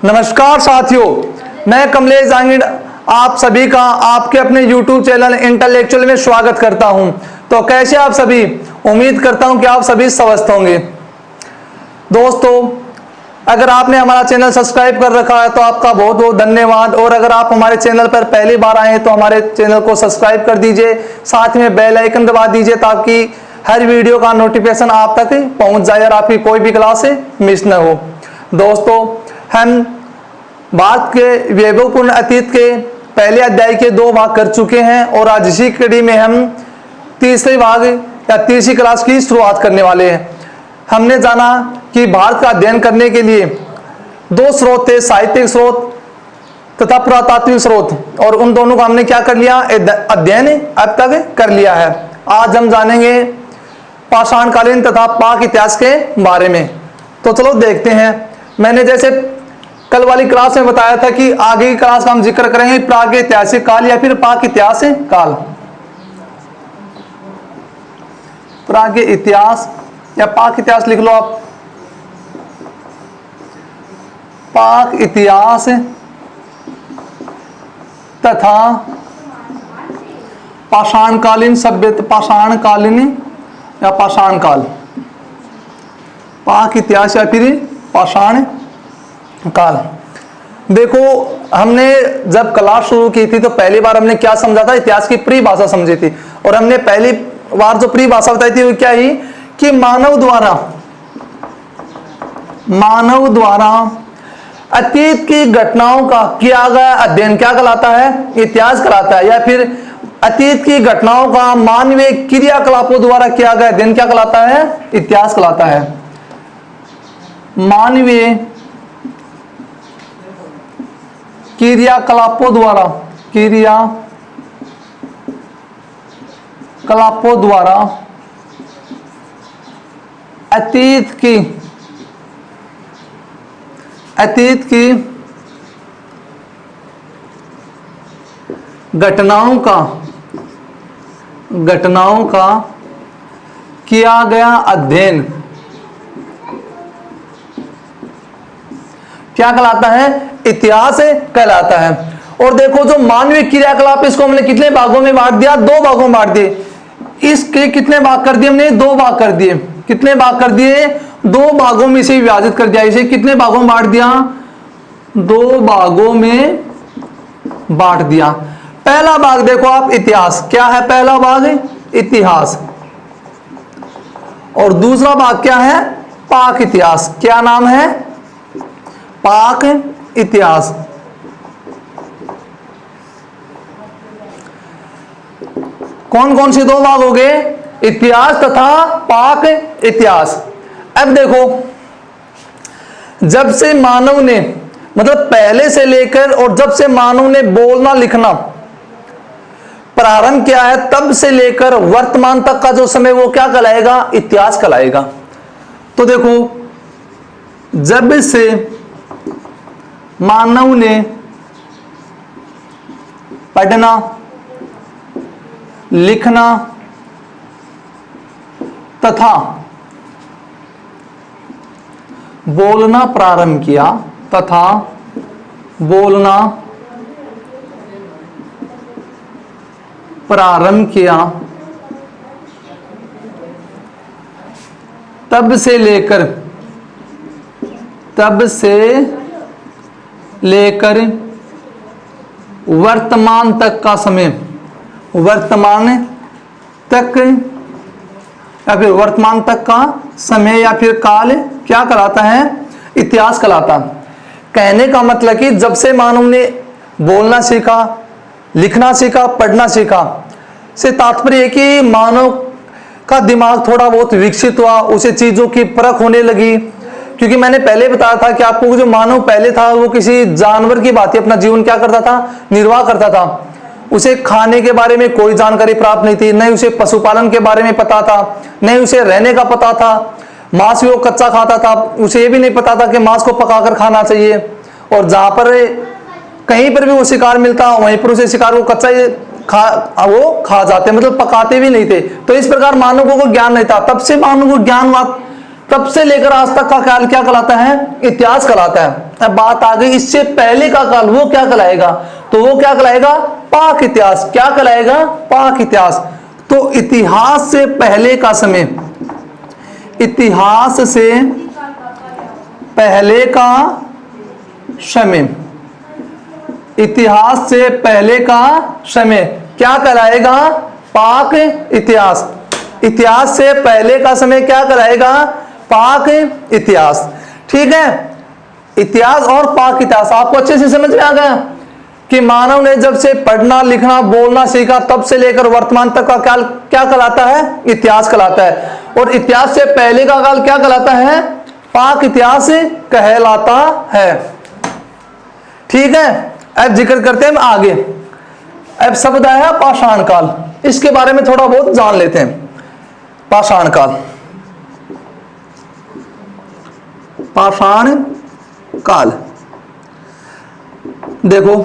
नमस्कार साथियों, मैं कमलेश जांगिड़ आप सभी का आपके अपने YouTube चैनल इंटेलेक्चुअल में स्वागत करता हूं। तो कैसे आप सभी? उम्मीद करता हूं कि आप सभी स्वस्थ होंगे। दोस्तों, अगर आपने हमारा चैनल सब्सक्राइब कर रखा है तो आपका बहुत बहुत धन्यवाद, और अगर आप हमारे चैनल पर पहली बार आए हैं तो हमारे चैनल को सब्सक्राइब कर दीजिए, साथ में बेल आइकन दबा दीजिए ताकि हर वीडियो का नोटिफिकेशन आप तक पहुंच जाए और आपकी कोई भी क्लास मिस न हो। दोस्तों, हम भारत के वैभवपूर्ण अतीत के पहले अध्याय के 2 भाग कर चुके हैं और आज इसी कड़ी में हम तीसरे भाग या तीसरी क्लास की शुरुआत करने वाले हैं। हमने जाना कि भारत का अध्ययन करने के लिए 2 स्रोत थे, साहित्यिक स्रोत तथा पुरातात्विक स्रोत, और उन दोनों का हमने क्या कर लिया, अध्ययन अब तक कर लिया है। आज हम जानेंगे पाषाणकालीन तथा पाक इतिहास के बारे में। तो चलो देखते हैं। मैंने जैसे कल वाली क्लास में बताया था कि आगे की क्लास का हम जिक्र करेंगे प्रागैतिहासिक काल या फिर पाक इतिहास काल। प्राग इतिहास या पाक इतिहास लिख लो आप। पाक इतिहास तथा पाषाणकालीन सभ्यता, पाषाणकालीन या पाषाण काल, पाक इतिहास या फिर पाषाण काल। देखो, हमने जब क्लास शुरू की थी तो पहली बार हमने क्या समझा था, इतिहास की परिभाषा समझी थी। और हमने पहली बार जो परिभाषा बताई थी वो क्या ही कि मानव द्वारा अतीत की घटनाओं का किया गया अध्ययन क्या कहलाता है, इतिहास कहलाता है। या फिर अतीत की घटनाओं का मानवीय क्रियाकलापों द्वारा किया गया अध्ययन क्या कहलाता है, इतिहास कहलाता है। मानवीय क्रियाकलापों द्वारा अतीत की घटनाओं का किया गया अध्ययन क्या कहलाता है, इतिहास कहलाता है। और देखो, जो मानवीय क्रियाकलाप, इसको हमने कितने भागों में बांट दिया, 2 भागों में बांट दिए। इसके कितने भाग कर दिए हमने, 2 भाग कर दिए। कितने भाग कर दिए, 2 भागों में इसे विभाजित कर दिया। इसे कितने भागों में बांट दिया, 2 भागों में बांट दिया। पहला भाग देखो आप, इतिहास। क्या है पहला भाग, इतिहास। और दूसरा भाग क्या है, पाक इतिहास। क्या नाम है, पाक इतिहास। कौन कौन से 2 भाग हो गए, इतिहास तथा पाक इतिहास। अब देखो, जब से मानव ने, मतलब पहले से लेकर और जब से मानव ने बोलना लिखना प्रारंभ किया है, तब से लेकर वर्तमान तक का जो समय वो क्या कहलाएगा, इतिहास कहलाएगा। तो देखो, जब से मानव ने पढ़ना लिखना तथा बोलना प्रारंभ किया, तब से लेकर वर्तमान तक का समय, वर्तमान तक का समय या फिर काल क्या कहलाता है, इतिहास कहलाता। कहने का मतलब कि जब से मानव ने बोलना सीखा, लिखना सीखा, पढ़ना सीखा, से तात्पर्य है कि मानव का दिमाग थोड़ा बहुत विकसित हुआ, उसे चीजों की परख होने लगी। क्योंकि मैंने पहले बताया था कि आपको जो मानव पहले था वो किसी जानवर की भांति अपना जीवन क्या करता था, निर्वाह करता था। उसे खाने के बारे में कोई जानकारी प्राप्त नहीं थी, नहीं उसे पशुपालन के बारे में पता था, नहीं उसे रहने का पता था। मांस भी वो कच्चा खाता था, उसे ये भी नहीं पता था कि मांस को पकाकर खाना चाहिए। और जहां पर कहीं पर भी वो शिकार मिलता वहीं पर उसे शिकार को कच्चा वो खा जाते, मतलब पकाते भी नहीं थे। तो इस प्रकार मानवों को ज्ञान नहीं था। तब से मानव को ज्ञान हुआ, तब से लेकर आज तक का काल क्या कहलाता है? इतिहास कहलाता है। अब बात आ गई इससे पहले का काल, वो क्या कहलाएगा? तो वो क्या कहलाएगा? पाक इतिहास। क्या कहलाएगा? पाक इतिहास। तो इतिहास से पहले का समय, इतिहास से पहले का समय, इतिहास से पहले का समय क्या कहलाएगा? पाक इतिहास। इतिहास से पहले का समय क्या कहलाएगा? पाक इतिहास। ठीक है, इतिहास और पाक इतिहास आपको अच्छे से समझ में आ गया कि मानव ने जब से पढ़ना लिखना बोलना सीखा तब से लेकर वर्तमान तक का काल क्या कहलाता है? इतिहास कहलाता है। और इतिहास से पहले का काल क्या कहलाता है? पाक इतिहास कहलाता है। ठीक है, अब जिक्र करते हैं आगे। अब शब्द आया पाषाण काल, इसके बारे में थोड़ा बहुत जान लेते हैं। पाषाण काल, पाषाण काल देखो,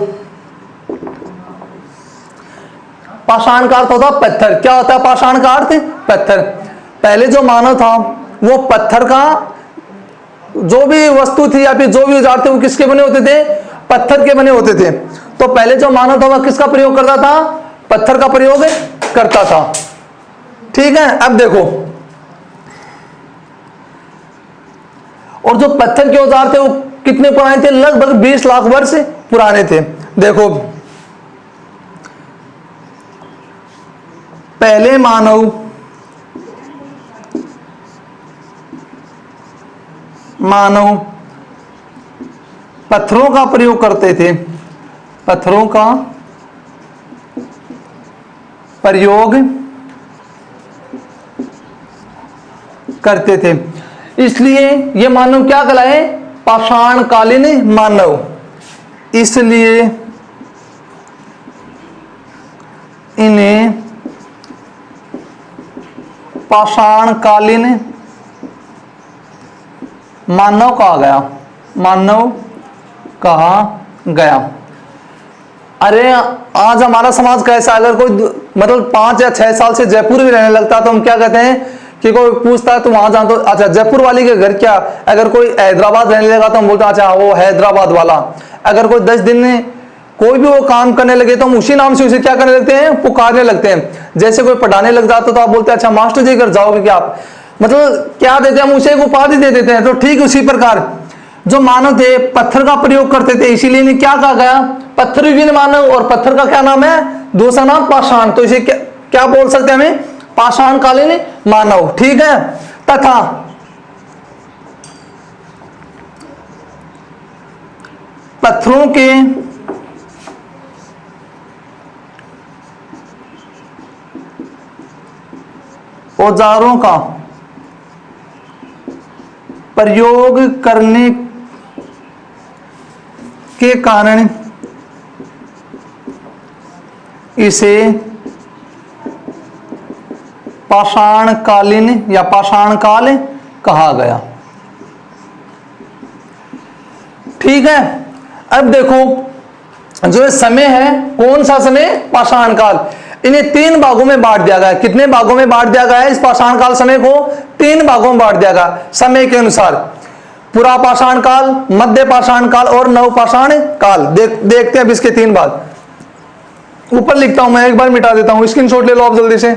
पाषाण का अर्थ होता है पत्थर। क्या होता है पाषाण का अर्थ? पत्थर। पहले जो मानव था वो पत्थर का, जो भी वस्तु थी या फिर जो भी औजार थे वो किसके बने होते थे? पत्थर के बने होते थे। तो पहले जो मानव था वह किसका प्रयोग करता था? पत्थर का प्रयोग करता था। ठीक है, अब देखो, और जो पत्थर के औजार थे वो कितने पुराने थे? लगभग 20 लाख वर्ष पुराने थे। देखो, पहले मानव पत्थरों का प्रयोग करते थे, पत्थरों का प्रयोग करते थे, इसलिए ये मानव क्या कहलाए? पाषाणकालीन मानव। इसलिए इन्हें पाषाणकालीन मानव कहा गया, मानव कहा गया। अरे आज हमारा समाज कैसा, अगर कोई मतलब 5 या 6 साल से जयपुर भी रहने लगता है तो हम क्या कहते हैं कि कोई पूछता है तो वहां जान तो अच्छा जयपुर वाली के घर क्या। अगर कोई हैदराबाद रहने लगा तो हम बोलते हैं अच्छा वो हैदराबाद वाला। अगर कोई 10 दिन में कोई भी वो काम करने लगे तो हम उसी नाम से उसे क्या करने लगते हैं? पुकारने लगते हैं। जैसे कोई पढ़ाने लग जाता तो आप बोलते हैं अच्छा मास्टर जी घर जाओगे क्या आप? मतलब क्या देते हैं? हम उसे एक उपाधि दे देते हैं। तो ठीक उसी प्रकार जो मानव थे पत्थर का प्रयोग करते थे, इसीलिए इन्हें क्या कहा गया? पत्थर विहीन मानव। और पत्थर का क्या नाम है? दूसरा नाम पाषाण। तो इसे क्या बोल सकते हैं हमें? पाषाणकालीन मानव। ठीक है, तथा पत्थरों के औजारों का प्रयोग करने के कारण इसे पाषाणकालीन या पाषाण काल कहा गया। ठीक है, अब देखो जो समय है, कौन सा समय? पाषाण काल। इन्हें 3 भागों में बांट दिया गया है। कितने भागों में बांट दिया गया है? इस पाषाण काल समय को 3 भागों में बांट दिया गया समय के अनुसार। पुरा पाषाण काल, मध्य पाषाण काल और नव पाषाण काल। देखते हैं अब इसके 3 भाग। ऊपर लिखता हूं मैं, एक बार मिटा देता हूं, स्क्रीनशॉट ले लो आप जल्दी से।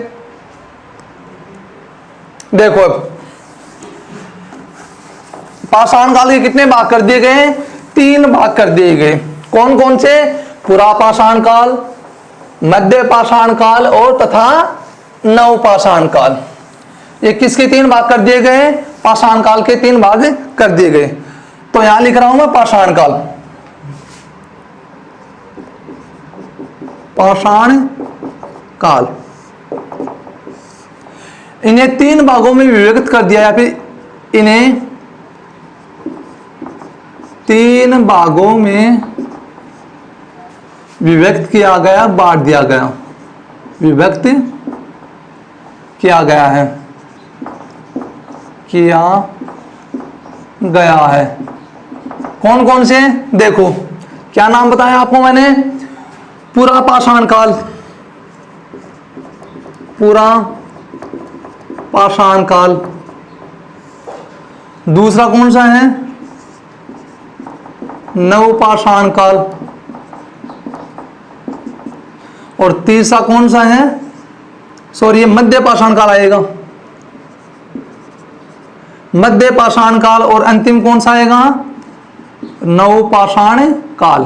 देखो अब पाषाण काल के कितने भाग कर दिए गए? 3 भाग कर दिए गए। कौन कौन से? पुरा पाषाण काल, मध्य पाषाण काल और तथा नव पाषाण काल। ये किसके 3 भाग कर दिए गए? पाषाण काल के 3 भाग कर दिए गए। तो यहां लिख रहा हूं मैं पाषाण काल। पाषाण काल इन्हें 3 भागों में विभक्त कर दिया, या फिर इन्हें 3 भागों में विभक्त किया गया, बांट दिया गया, विभक्त किया गया है, किया गया है। कौन कौन से? देखो क्या नाम बताया आपको मैंने? पुरा पाषाण काल, पुरा पाषाण काल, दूसरा कौन सा है? नवपाषाण काल। और तीसरा कौन सा है? सॉरी, ये मध्य पाषाण काल आएगा, मध्य पाषाण काल। और अंतिम कौन सा आएगा? नवपाषाण काल।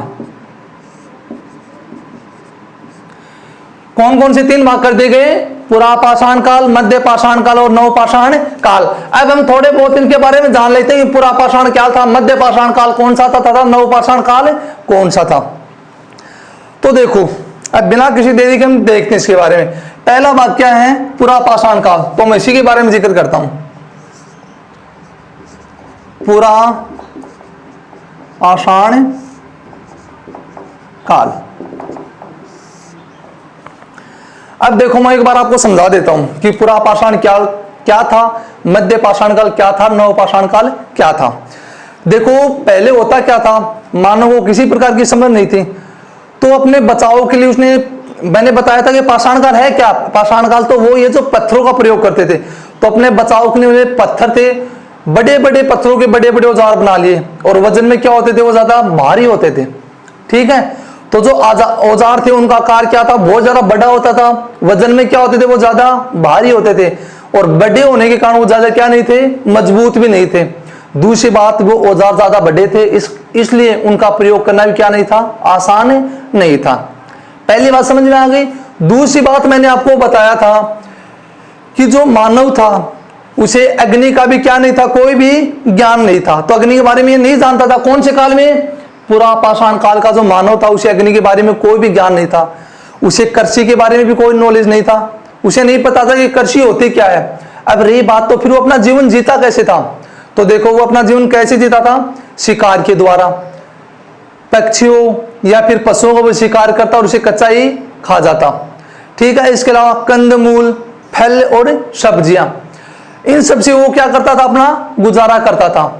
कौन कौन से 3 भाग कर दिए गए? पुरापाषाण काल, मध्य पाषाण काल और नवपाषाण काल। अब हम थोड़े बहुत इनके बारे में जान लेते हैं। पुरापाषाण क्या था, मध्य पाषाण काल कौन सा था तथा नवपाषाण काल कौन सा था। तो देखो, अब बिना किसी देरी के हम देखते हैं इसके बारे में। पहला भाग क्या है? पुरापाषाण काल। तो मैं इसी के बारे में जिक्र करता हूं। पुरापाषाण काल। अब देखो, मैं एक बार आपको समझा देता हूं कि पुरापाषाण क्या था, मध्य पाषाण काल क्या था, नवपाषाण काल क्या था। देखो, पहले होता क्या था, मानव को किसी प्रकार की समझ नहीं थी, तो अपने बचाव के लिए उसने, मैंने बताया था कि पाषाण काल है क्या। पाषाण काल तो वो ये जो पत्थरों का प्रयोग करते थे, तो अपने बचाव के लिए पत्थर थे, बड़े बड़े पत्थरों के बड़े बड़े औजार बना लिए। और वजन में क्या होते थे? वो ज्यादा भारी होते थे। ठीक है, तो जो औजार थे उनका आकार क्या था? बहुत ज्यादा बड़ा होता था। वजन में क्या होते थे? वो ज्यादा भारी होते थे। और बड़े होने के कारण वो ज्यादा क्या नहीं थे? मजबूत भी नहीं थे। दूसरी बात, वो औजार ज्यादा बड़े थे, इसलिए उनका प्रयोग करना भी क्या नहीं था? आसान नहीं था। पहली बात समझ में आ गई। दूसरी बात, मैंने आपको बताया था कि जो मानव था उसे अग्नि का भी क्या नहीं था? कोई भी ज्ञान नहीं था। तो अग्नि के बारे में ये नहीं जानता था। कौन से काल में? पुरापाषाण काल का जो मानव था उसे अग्नि के बारे में कोई भी ज्ञान नहीं था। उसे कृषि के बारे में भी कोई नॉलेज नहीं था। उसे नहीं पता था कि कृषि होती क्या है। अब रही बात, तो फिर वो अपना जीवन जीता कैसे था? तो देखो, वो अपना जीवन कैसे जीता था? शिकार के द्वारा। पक्षियों या फिर पशुओं को भी शिकार करता और उसे कच्चा ही खा जाता। ठीक है, इसके अलावा कंदमूल, फल और सब्जियां, इन सब से वो क्या करता था? अपना गुजारा करता था।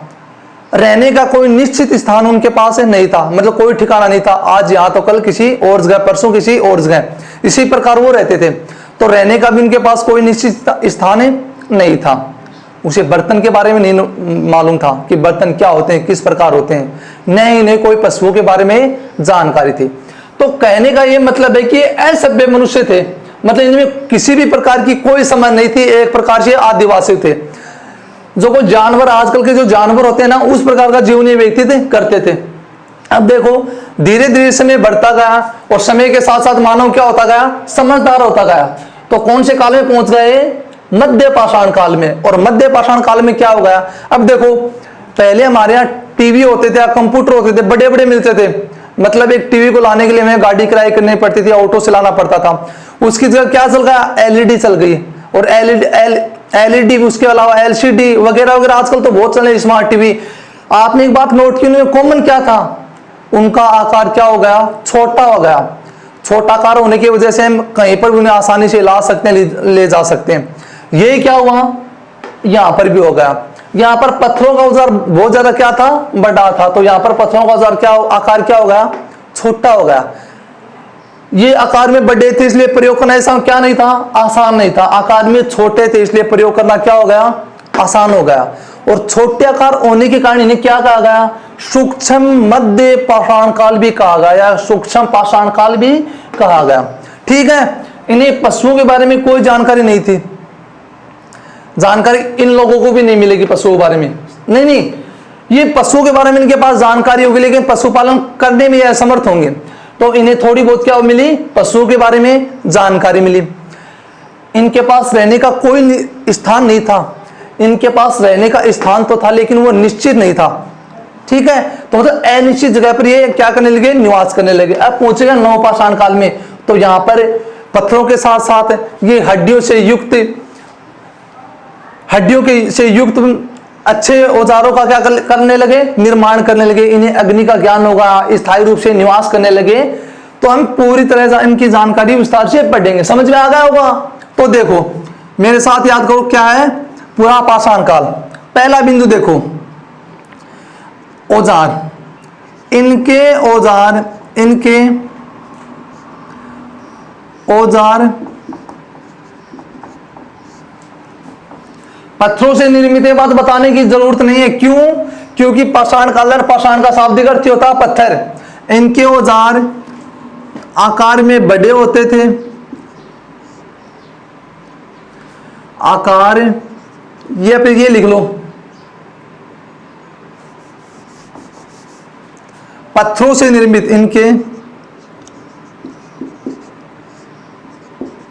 रहने का कोई निश्चित स्थान उनके पास नहीं था, मतलब कोई ठिकाना नहीं था। आज यहां तो कल किसी और जगह, परसों किसी और जगह, इसी प्रकार वो रहते थे। तो रहने का भी उनके पास कोई निश्चित स्थान नहीं था। उसे बर्तन के बारे में नहीं मालूम था कि बर्तन क्या होते हैं, किस प्रकार होते हैं। नहीं कोई पशुओं के बारे में जानकारी थी। तो कहने का ये मतलब है कि असभ्य मनुष्य थे, मतलब इनमें किसी भी प्रकार की कोई समझ नहीं थी। एक प्रकार से आदिवासी थे, जो कोई जानवर, आजकल के जो जानवर होते हैं ना, उस प्रकार का जीवन ये व्यतीत करते थे। अब देखो, धीरे धीरे समय बढ़ता गया और समय के साथ साथ मानव क्या होता गया? समझदार होता गया। तो कौन से काल में पहुंच गए? मध्य पाषाण काल में। और मध्य पाषाण काल में क्या हो गया? अब देखो, पहले हमारे यहाँ टीवी होते थे, कंप्यूटर होते थे, बड़े बड़े मिलते थे। मतलब एक टीवी को लाने के लिए हमें गाड़ी किराए करनी पड़ती थी, ऑटो से लाना पड़ता था। उसकी जगह क्या चल गया? एलईडी चल गई। और एलईडी, उसके अलावा एलसीडी वगैरह वगैरह आजकल तो बहुत चले, स्मार्ट टीवी। आपने एक बात नोट की, कॉमन क्या था? उनका आकार क्या हो गया? छोटा हो गया। छोटा आकार होने की वजह से हम कहीं पर भी उन्हें आसानी से ला सकते हैं, ले जा सकते हैं। ये क्या हुआ? यहां पर भी हो गया। यहां पर पत्थरों का औजार बहुत ज्यादा क्या था? बड़ा था। तो यहां पर पत्थरों का औजार क्या, आकार क्या हो गया? छोटा हो गया। ये आकार में बड़े थे इसलिए प्रयोग करना ऐसा क्या नहीं था? आसान नहीं था। आकार में छोटे थे इसलिए प्रयोग करना क्या हो गया? आसान हो गया। और छोटे आकार होने के कारण इन्हें क्या कहा गया? सूक्ष्म मध्य पाषाण काल भी कहा गया, या सूक्ष्म पाषाण काल भी कहा गया। ठीक है, इन्हें पशुओं के बारे में कोई जानकारी नहीं थी। जानकारी इन लोगों को भी नहीं मिलेगी पशुओं के बारे में। नहीं, ये पशुओं के बारे में इनके पास जानकारी होगी, लेकिन पशुपालन करने में असमर्थ होंगे। तो इन्हें थोड़ी बहुत क्या मिली? पशुओं के बारे में जानकारी मिली। इनके पास रहने का कोई स्थान नहीं था। इनके पास रहने का स्थान तो था, लेकिन वो निश्चित नहीं था। ठीक है, तो मतलब अनिश्चित जगह पर ये क्या करने लगे? निवास करने लगे। अब पहुंचेगा नवपाषाण काल में, तो यहां पर पत्थरों के साथ साथ ये हड्डियों से युक्त अच्छे औजारों का क्या करने लगे? निर्माण करने लगे। इन्हें अग्नि का ज्ञान होगा, स्थायी रूप से निवास करने लगे। तो हम पूरी तरह से इनकी जानकारी विस्तार से पढ़ेंगे। समझ में आ गया होगा? तो देखो, मेरे साथ याद करो क्या है पुरापाषाण काल। पहला बिंदु देखो, औजार। इनके औजार पत्थरों से निर्मित है, बात बताने की जरूरत नहीं है। क्यों? क्योंकि पाषाण काल, पाषाण का शाब्दिक अर्थ होता है पत्थर। इनके औजार आकार में बड़े होते थे, आकार, ये फिर ये लिख लो, पत्थरों से निर्मित, इनके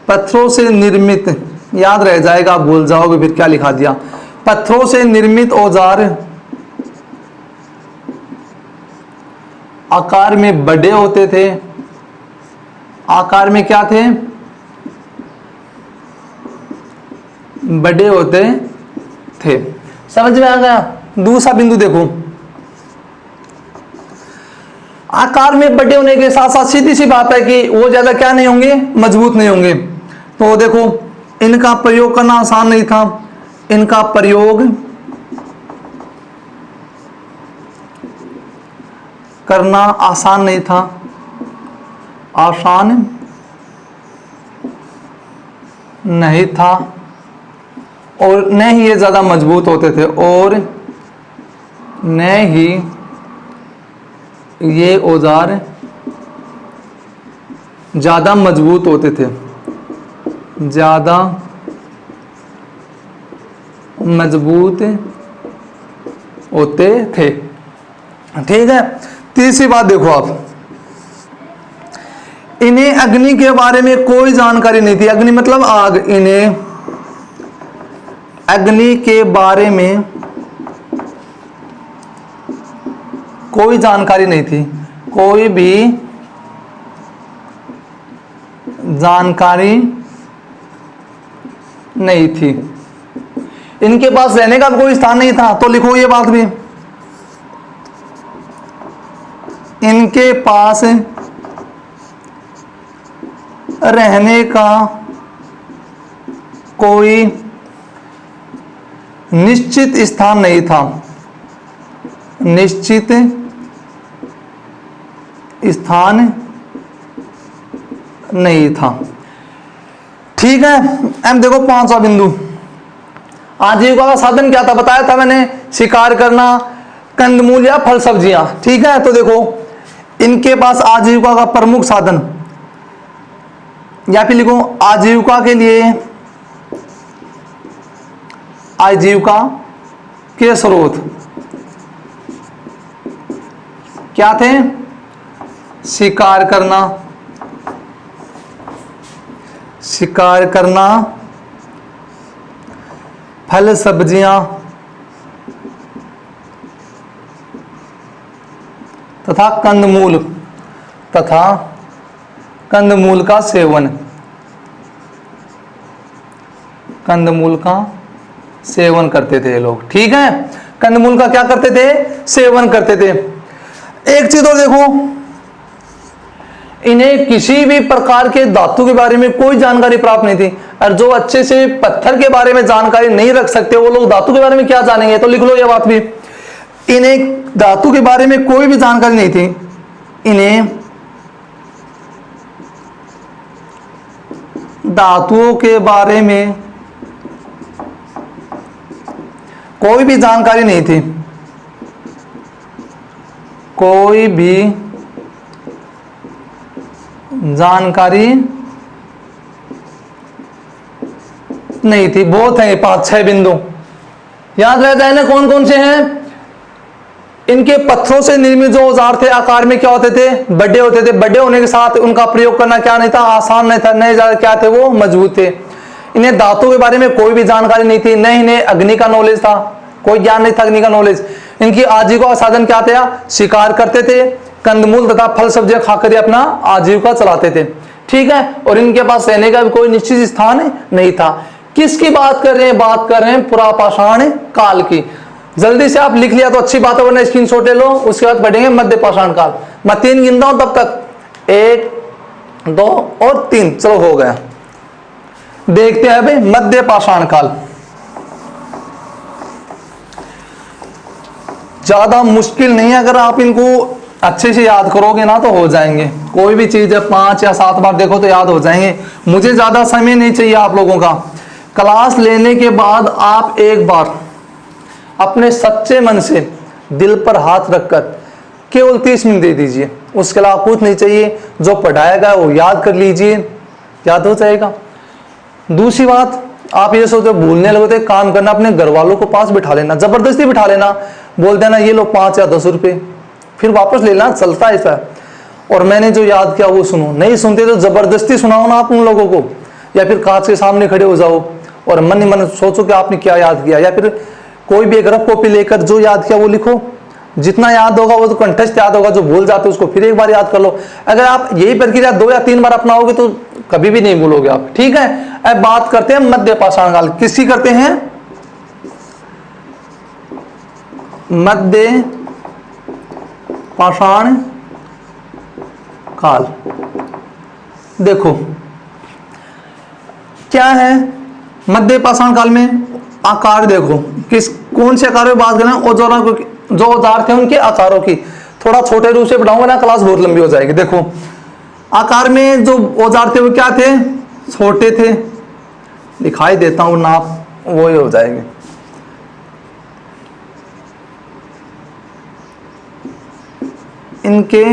पत्थरों से निर्मित, याद रह जाएगा, आप भूल जाओगे फिर क्या लिखा दिया। पत्थरों से निर्मित औजार आकार में बड़े होते थे, आकार में क्या थे? बड़े होते थे। समझ में आ गया? दूसरा बिंदु देखो, आकार में बड़े होने के साथ साथ सीधी सी बात है कि वो ज्यादा क्या नहीं होंगे, मजबूत नहीं होंगे। तो देखो, इनका प्रयोग करना आसान नहीं था, इनका प्रयोग करना आसान नहीं था, आसान नहीं था, और न ही ये ज्यादा मजबूत होते थे, और न ही ये औजार ज्यादा मजबूत होते थे, ज्यादा मजबूत होते थे। ठीक है। तीसरी बात देखो आप, इन्हें अग्नि के बारे में कोई जानकारी नहीं थी। अग्नि मतलब आग। इन्हें अग्नि के बारे में कोई जानकारी नहीं थी, कोई भी जानकारी नहीं थी। इनके पास रहने का कोई स्थान नहीं था। तो लिखो ये बात भी, इनके पास रहने का कोई निश्चित स्थान नहीं था, निश्चित स्थान नहीं था। ठीक है। अब देखो पांचवा बिंदु, आजीविका का साधन क्या था? बताया था मैंने, शिकार करना, कंदमूल या फल सब्जियां। ठीक है। तो देखो, इनके पास आजीविका का प्रमुख साधन, या फिर लिखो आजीविका के लिए, आजीविका के स्रोत क्या थे? शिकार करना, शिकार करना, फल सब्जियां तथा कंदमूल, तथा कंदमूल का सेवन, कंदमूल का सेवन करते थे ये लोग। ठीक है। कंदमूल का क्या करते थे? सेवन करते थे। एक चीज और देखो, इन्हें किसी भी प्रकार के धातु के बारे में कोई जानकारी प्राप्त नहीं थी। और जो अच्छे से पत्थर के बारे में जानकारी नहीं रख सकते, वो लोग धातु के बारे में क्या जानेंगे? तो लिख लो ये बात भी, इन्हें धातु के बारे में कोई भी जानकारी नहीं थी, इन्हें धातुओं के बारे में कोई भी जानकारी नहीं थी, कोई भी जानकारी नहीं थी। बहुत है 5-6 बिंदु, याद रहता है ना कौन कौन से हैं? इनके पत्थरों से निर्मित जो औजार थे, आकार में क्या होते थे? बड़े होते थे। बड़े होने के साथ उनका प्रयोग करना क्या नहीं था? आसान नहीं था। नहीं ज्यादा क्या थे? वो मजबूत थे। इन्हें धातु के बारे में कोई भी जानकारी नहीं थी, न इन्हें अग्नि का नॉलेज था, कोई ज्ञान नहीं था अग्नि का नॉलेज। इनकी आजीविका का साधन क्या था? शिकार करते थे, कंदमूल तथा फल सब्जियां खाकर अपना आजीविका चलाते थे। ठीक है। और इनके पास रहने का भी कोई निश्चित स्थान नहीं था। किसकी बात कर रहे हैं? बात कर रहे हैं पुरापाषाण काल की। जल्दी से आप लिख लिया तो अच्छी बात है, वरना स्क्रीनशॉट ले लो, उसके बाद पढ़ेंगे मध्य पाषाण काल। मैं 3 गिनता हूं तब तक, 1, 2 और 3। चलो हो गया। देखते हैं भाई मध्य पाषाण काल। ज्यादा मुश्किल नहीं है, अगर आप इनको अच्छे से याद करोगे ना तो हो जाएंगे। कोई भी चीज है 5 या 7 बार देखो तो याद हो जाएंगे। मुझे ज्यादा समय नहीं चाहिए आप लोगों का। क्लास लेने के बाद आप एक बार अपने सच्चे मन से दिल पर हाथ रखकर केवल 30 मिनट दे दीजिए। उसके अलावा कुछ नहीं चाहिए। जो पढ़ाया गया वो याद कर लीजिए, याद हो जाएगा। दूसरी बात, आप ये सोचते भूलने लगे तो काम करना, अपने घर वालों को पास बिठा लेना, जबरदस्ती बिठा लेना, बोल देना ये लो 5 या 10 रुपए, फिर वापस ले लेना, चलता है ऐसा। और मैंने जो याद किया वो सुनो, नहीं सुनते तो जबरदस्ती सुनाओ ना आप उन लोगों को, या फिर कांच के सामने खड़े हो जाओ और मन ही मन सोचो कि आपने क्या याद किया, या फिर कोई भी एक रफ कॉपी लेकर जो याद किया वो लिखो। जितना याद होगा वो तो कंठस्थ याद होगा, जो भूल जाते उसको फिर एक बार याद कर लो। अगर आप यही प्रक्रिया 2 या 3 बार अपनाओगे तो कभी भी नहीं भूलोगे आप, ठीक है। अब बात करते हैं मध्य पाषाण काल, किसकी करते हैं? मध्य पाषाण काल। देखो क्या है मध्य पाषाण काल में, आकार देखो, कौन से आकार में बात करें, औजारों को, जो औजार थे उनके आकारों की। थोड़ा छोटे रूप से पढ़ाऊंगा ना, क्लास बहुत लंबी हो जाएगी। देखो आकार में जो औजार थे वो क्या थे? छोटे थे। दिखाई देता हूं नाप, वो ही हो जाएंगे। इनके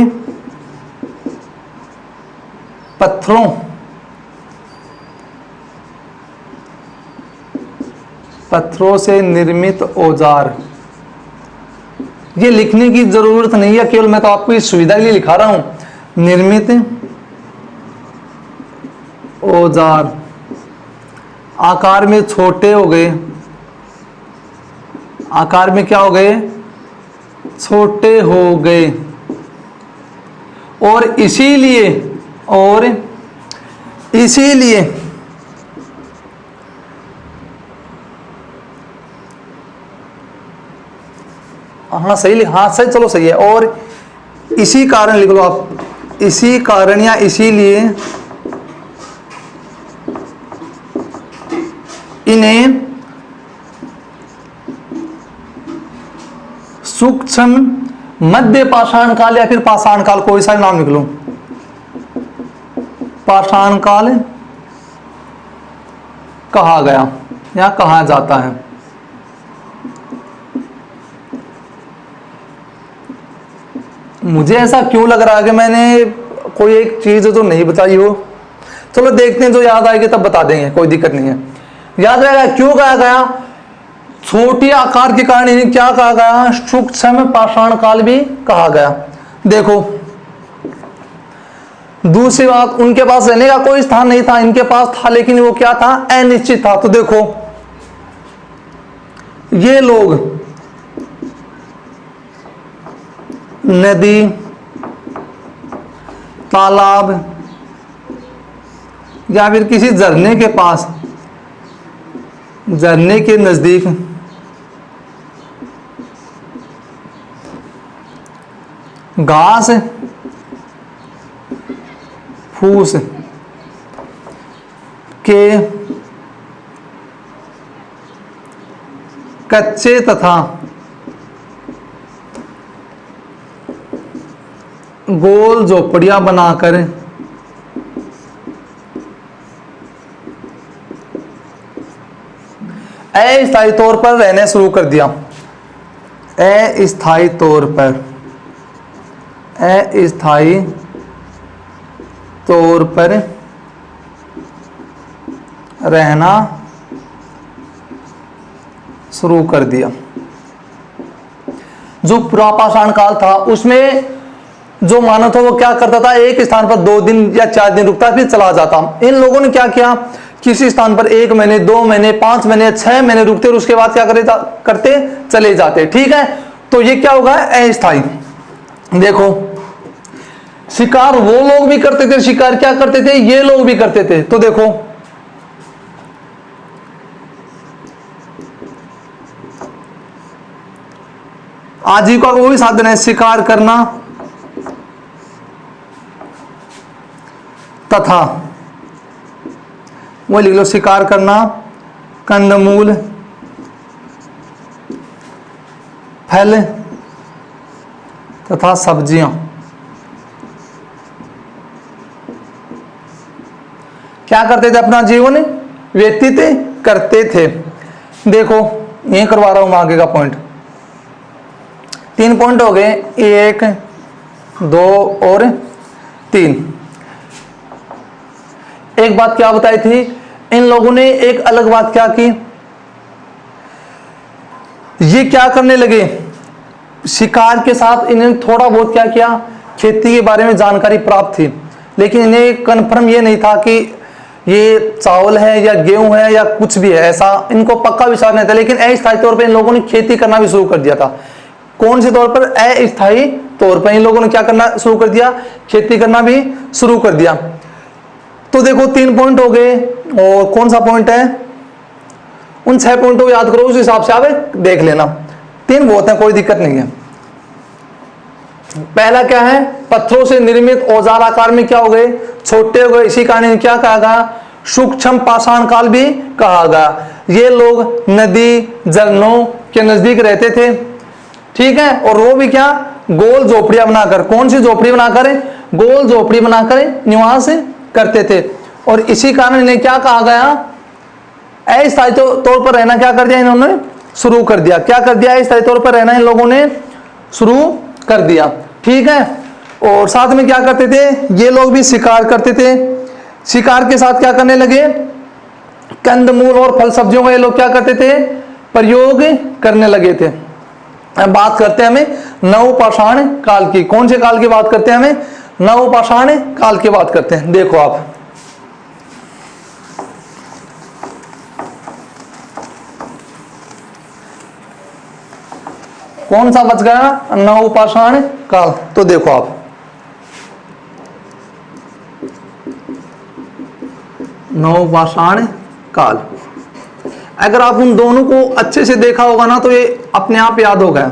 पत्थरों से निर्मित औजार। ये लिखने की जरूरत नहीं है, केवल मैं तो आपको इस सुविधा के लिए लिखा रहा हूं। निर्मित औजार आकार में छोटे हो गए, आकार में क्या हो गए? छोटे हो गए। और इसीलिए हाँ सही, हाँ सही, चलो सही है। और इसी कारण लिख लो आप, इसी कारण या इसीलिए इन्हें सूक्ष्म मध्य पाषाण काल या फिर पाषाण काल, कोई सा नाम लिख लो, पाषाण काल कहा गया या कहा जाता है। मुझे ऐसा क्यों लग रहा है कि मैंने कोई एक चीज तो नहीं बताई हो। चलो देखते हैं, जो याद आएगी तब बता देंगे, कोई दिक्कत नहीं है। याद रहेगा क्यों कहा गया? छोटी आकार के कारण इन्हें क्या कहा गया? सूक्ष्म पाषाण काल भी कहा गया। देखो दूसरी बात, उनके पास रहने का कोई स्थान नहीं था, इनके पास था लेकिन वो क्या था? अनिश्चित था। तो देखो ये लोग नदी, तालाब या फिर किसी झरने के पास, झरने के नजदीक घास फूस के कच्चे तथा गोल झोपड़ियां बनाकर अस्थायी तौर पर रहने शुरू कर दिया। अस्थायी तौर पर, अस्थायी तौर पर रहना शुरू कर दिया। जो पुरापाषाण काल था उसमें जो मानव था वो क्या करता था? एक स्थान पर 2 दिन या 4 दिन रुकता फिर चला जाता। इन लोगों ने क्या किया? किसी स्थान पर 1 महीने, 2 महीने, 5 महीने, 6 महीने रुकते और उसके बाद क्या करते? चले जाते। ठीक है, तो ये क्या होगा? अस्थायी। देखो शिकार वो लोग भी करते थे, शिकार क्या करते थे? ये लोग भी करते थे। तो देखो आजीविका का वो भी साधन है, शिकार करना तथा, वो लिख लो, शिकार करना, कंदमूल, फल तथा सब्जियां। क्या करते थे? अपना जीवन व्यतीत करते थे। देखो ये करवा रहा हूं मैं आगे का पॉइंट। 3 पॉइंट हो गए, 1 2 और 3। एक बात क्या बताई थी इन लोगों ने, एक अलग बात क्या की, ये क्या करने लगे, शिकार के साथ इन्होंने थोड़ा बहुत क्या किया, खेती के बारे में जानकारी प्राप्त थी, लेकिन इन्हें कन्फर्म ये नहीं था कि ये चावल है या गेहूं है या कुछ भी है, ऐसा इनको पक्का विश्वास नहीं था। लेकिन अस्थायी तौर पर इन लोगों ने खेती करना भी शुरू कर दिया था। कौन से तौर पर, अस्थायी तौर पर इन लोगों ने क्या करना शुरू कर दिया, खेती करना भी शुरू कर दिया। तो देखो 3 पॉइंट हो गए, और कौन सा पॉइंट है, उन 6 पॉइंटों को याद करो, उस हिसाब से आप देख लेना। 3 बहुत है, कोई दिक्कत नहीं है। पहला क्या है, पत्थरों से निर्मित औजार आकार में क्या हो गए, छोटे हो गए। इसी कारण क्या कहा गया, सूक्ष्म पाषाण काल भी कहा गया। ये लोग नदी झरनों के नजदीक रहते थे, ठीक है, और वो भी क्या, गोल झोपड़ियां बनाकर, कौन सी झोपड़ी बनाकर, गोल झोपड़ी बनाकर निवास करते थे। और इसी कारण इन्हें क्या कहा गया, अस्थायी तौर पर रहना क्या कर दिया इन्होंने, शुरू कर दिया। क्या कर दिया, अस्थायी तौर पर रहना इन लोगों ने शुरू कर दिया, ठीक है। और साथ में क्या करते थे, ये लोग भी शिकार करते थे। शिकार के साथ क्या करने लगे, कंदमूल और फल सब्जियों का ये लोग क्या करते थे, प्रयोग करने लगे थे। अब बात करते हैं हमें नवपाषाण काल की। कौन से काल की बात करते हैं, हमें नवपाषाण काल की बात करते हैं। देखो आप, कौन सा बच गया, नवपाषाण काल। तो देखो आप, नवपाषाण काल, अगर आप उन दोनों को अच्छे से देखा होगा ना तो ये अपने आप याद हो गया।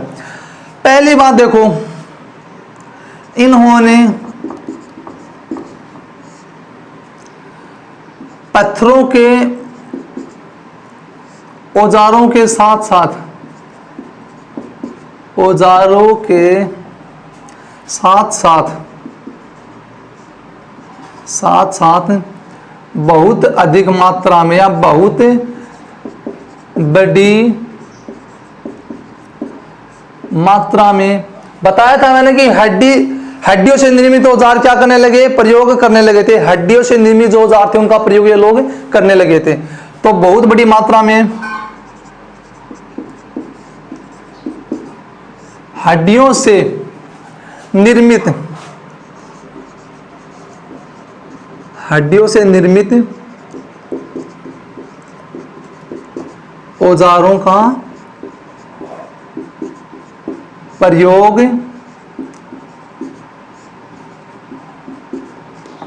पहली बात देखो, इन्होंने पत्थरों के औजारों के साथ साथ, औजारों के साथ साथ साथ साथ बहुत अधिक मात्रा में या बहुत बड़ी मात्रा में, बताया था मैंने कि हड्डियों से निर्मित औजार क्या करने लगे, प्रयोग करने लगे थे। हड्डियों से निर्मित जो औजार थे उनका प्रयोग ये लोग करने लगे थे। तो बहुत बड़ी मात्रा में हड्डियों से निर्मित, हड्डियों से निर्मित औजारों का प्रयोग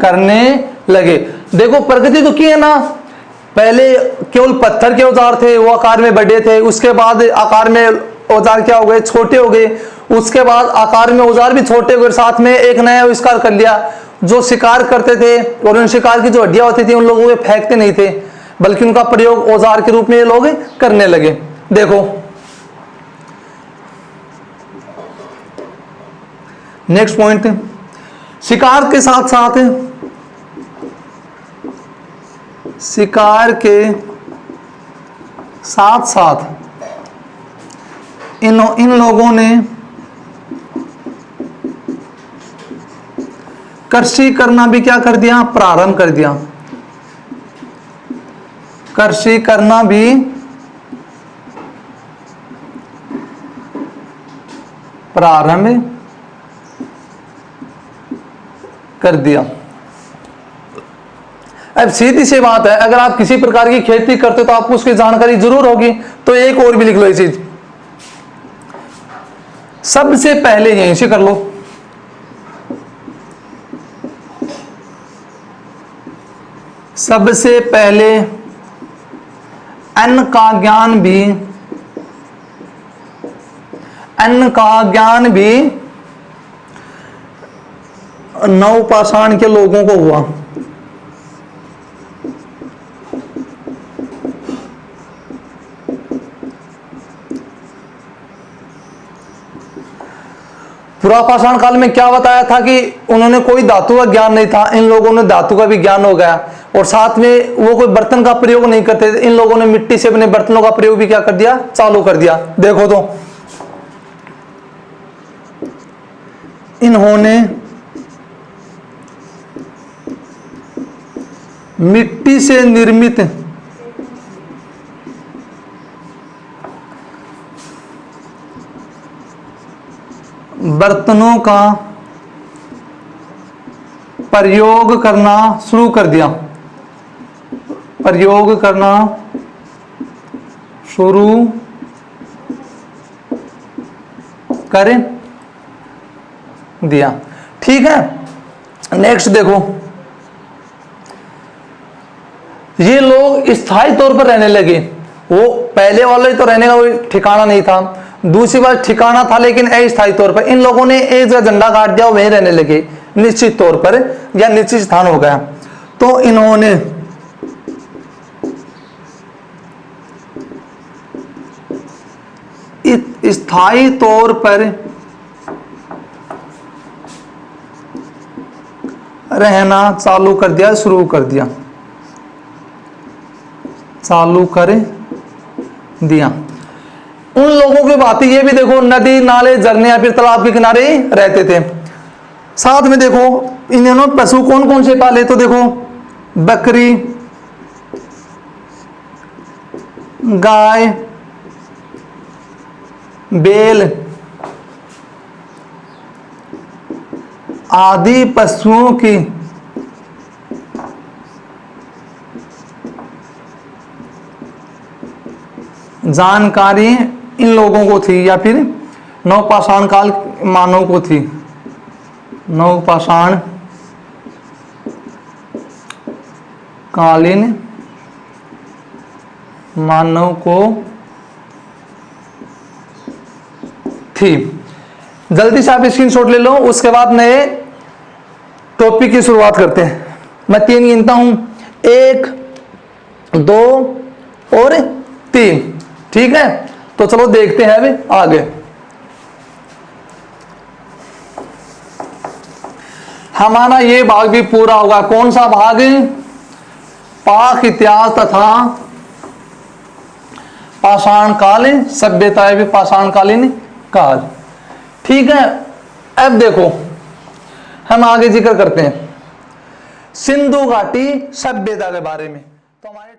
करने लगे। देखो प्रगति तो की है ना, पहले केवल पत्थर के औजार थे, वो आकार में बड़े थे, उसके बाद आकार में औजार क्या हो गए, छोटे हो गए, उसके बाद आकार में औजार भी छोटे हो गए, साथ में एक नया आविष्कार कर लिया। जो शिकार करते थे और उन शिकार की जो हड्डियां होती थी उन लोगों को फेंकते नहीं थे, बल्कि उनका प्रयोग औजार के रूप में ये लोग करने लगे। देखो नेक्स्ट पॉइंट, शिकार के साथ साथ, शिकार के साथ साथ इन लोगों ने कृषि करना भी क्या कर दिया, प्रारंभ कर दिया। कृषि करना भी प्रारंभ कर दिया। अब सीधी सी बात है, अगर आप किसी प्रकार की खेती करते हो तो आपको उसकी जानकारी जरूर होगी। तो एक और भी लिख लो ये चीज, सबसे पहले यहीं से कर लो, सबसे पहले अन्न का ज्ञान भी, अन्न का ज्ञान भी नवपाषाण के लोगों को हुआ। पूरा पाषाण काल में क्या बताया था कि उन्होंने कोई धातु का ज्ञान नहीं था, इन लोगों ने धातु का भी ज्ञान हो गया, और साथ में वो कोई बर्तन का प्रयोग नहीं करते थे, इन लोगों ने मिट्टी से अपने बर्तनों का प्रयोग भी क्या कर दिया, चालू कर दिया। देखो तो इन्होंने मिट्टी से निर्मित बर्तनों का प्रयोग करना शुरू कर दिया, प्रयोग करना शुरू कर दिया। ठीक है, नेक्स्ट देखो, ये लोग स्थायी तौर पर रहने लगे। वो पहले वाले तो रहने का कोई ठिकाना नहीं था, दूसरी बार ठिकाना था लेकिन अस्थायी तौर पर। इन लोगों ने एक जगह झंडा गाड़ दिया, वहीं रहने लगे निश्चित तौर पर, या निश्चित स्थान हो गया। तो इन्होंने स्थायी तौर पर रहना चालू कर दिया, शुरू कर दिया, चालू कर दिया। उन लोगों की बात ये भी देखो, नदी नाले झरने या फिर तालाब के किनारे रहते थे। साथ में देखो इन्होंने पशु कौन कौन से पाले, तो देखो बकरी, गाय, बैल आदि पशुओं की जानकारी इन लोगों को थी, या फिर नवपाषाण काल मानव को थी, नवपाषाण कालीन मानव को थी। जल्दी से आप स्क्रीनशॉट ले लो, उसके बाद नए टॉपिक की शुरुआत करते हैं। मैं 3 गिनता हूं, 1 2 और 3। ठीक है, तो चलो देखते हैं अभी आगे। हमारा ये भाग भी पूरा होगा। कौन सा भाग? पाक इतिहास तथा पाषाण कालीन सभ्यता है, भी पाषाण कालीन काल। ठीक है, अब देखो हम आगे जिक्र करते हैं सिंधु घाटी सभ्यता के बारे में। तो हमारे